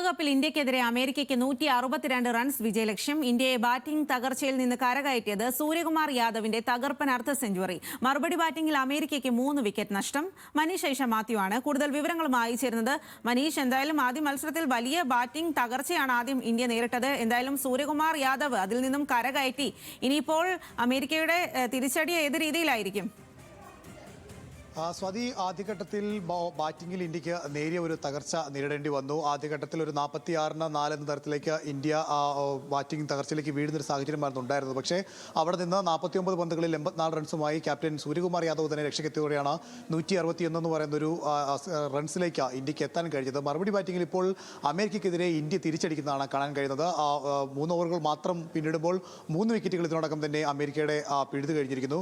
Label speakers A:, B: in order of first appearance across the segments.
A: ലോകകപ്പിൽ ഇന്ത്യക്കെതിരെ അമേരിക്കയ്ക്ക് 162 റൺസ് വിജയലക്ഷ്യം. ഇന്ത്യയെ ബാറ്റിംഗ് തകർച്ചയിൽ നിന്ന് കരകയറ്റിയത് സൂര്യകുമാർ യാദവിന്റെ തകർപ്പൻ അർദ്ധ സെഞ്ചുറി. മറുപടി ബാറ്റിംഗിൽ അമേരിക്കയ്ക്ക് 3 വിക്കറ്റ് നഷ്ടം. മനീഷ് ഐഷ മാത്യു ആണ് കൂടുതൽ വിവരങ്ങളുമായി ചേരുന്നത്. മനീഷ്, എന്തായാലും ആദ്യ മത്സരത്തിൽ വലിയ ബാറ്റിംഗ് തകർച്ചയാണ് ആദ്യം ഇന്ത്യ നേരിട്ടത്. എന്തായാലും സൂര്യകുമാർ യാദവ് അതിൽ നിന്നും കരകയറ്റി. ഇനിയിപ്പോൾ അമേരിക്കയുടെ തിരിച്ചടി ഏത് രീതിയിലായിരിക്കും?
B: സ്വാതി, ആദ്യഘട്ടത്തിൽ ബാറ്റിംഗിൽ ഇന്ത്യക്ക് നേരിയ ഒരു തകർച്ച നേരിടേണ്ടി വന്നു. ആദ്യഘട്ടത്തിൽ ഒരു 46-4 എന്ന തരത്തിലേക്ക് ഇന്ത്യ ബാറ്റിംഗ് തകർച്ചയിലേക്ക് വീഴുന്നൊരു സാഹചര്യമായിരുന്നു ഉണ്ടായിരുന്നത്. പക്ഷേ അവിടെ നിന്ന് 49 പന്തുകളിൽ 84 റൺസുമായി ക്യാപ്റ്റൻ സൂര്യകുമാർ യാദവ് തന്നെ രക്ഷയ്ക്കെത്തിയോടെയാണ് 161 എന്ന് പറയുന്നൊരു റൺസിലേക്ക് ഇന്ത്യക്ക് എത്താൻ കഴിഞ്ഞത്. മറുപടി ബാറ്റിംഗിൽ ഇപ്പോൾ അമേരിക്കയ്ക്കെതിരെ ഇന്ത്യ തിരിച്ചടിക്കുന്നതാണ് കാണാൻ കഴിയുന്നത്. 3 ഓവറുകൾ മാത്രം പിന്നിടുമ്പോൾ 3 വിക്കറ്റുകൾ ഇതിനോടകം തന്നെ അമേരിക്കയുടെ പിഴുതു കഴിഞ്ഞിരിക്കുന്നു.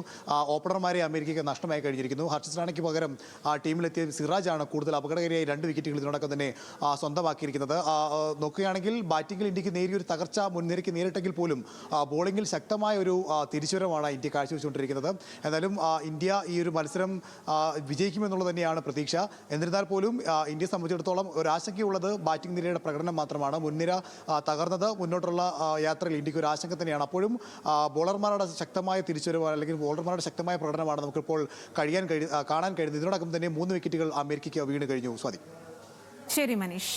B: ഓപ്പണർമാരെ അമേരിക്കയ്ക്ക് നഷ്ടമായി കഴിഞ്ഞിരിക്കുന്നു. ഹർഷിത് ക്ക് പകരം ടീമിലെത്തിയ സിറാജാണ് കൂടുതൽ അപകടകാരിയായി 2 വിക്കറ്റുകൾ ഇതിനോടൊപ്പം തന്നെ സ്വന്തമാക്കിയിരിക്കുന്നത്. നോക്കുകയാണെങ്കിൽ ബാറ്റിംഗിൽ ഇന്ത്യക്ക് നേരിയൊരു തകർച്ച മുൻനിരയ്ക്ക് നേരിട്ടെങ്കിൽ പോലും ബോളിംഗിൽ ശക്തമായ ഒരു തിരിച്ചുവരവാണ് ഇന്ത്യ കാഴ്ചവെച്ചുകൊണ്ടിരിക്കുന്നത്. എന്നാലും ഇന്ത്യ ഈ ഒരു മത്സരം വിജയിക്കുമെന്നുള്ളത് തന്നെയാണ് പ്രതീക്ഷ. എന്നിരുന്നാൽ പോലും ഇന്ത്യയെ സംബന്ധിച്ചിടത്തോളം ഒരു ആശങ്കയുള്ളത് ബാറ്റിംഗ് നിരയുടെ പ്രകടനം മാത്രമാണ്. മുൻനിര തകർന്നത് മുന്നോട്ടുള്ള യാത്രയിൽ ഇന്ത്യക്ക് ഒരു ആശങ്ക തന്നെയാണ്. അപ്പോഴും ബോളർമാരുടെ ശക്തമായ തിരിച്ചുവരവ് അല്ലെങ്കിൽ ബോളർമാരുടെ ശക്തമായ പ്രകടനമാണ് നമുക്കിപ്പോൾ കാണാൻ കഴിയുന്നത്. ഇതിനോടകം തന്നെ 3 വിക്കറ്റുകൾ അമേരിക്കയ്ക്ക് വീണ് കഴിഞ്ഞു. സ്വാതി.
A: ശരി മനീഷ്.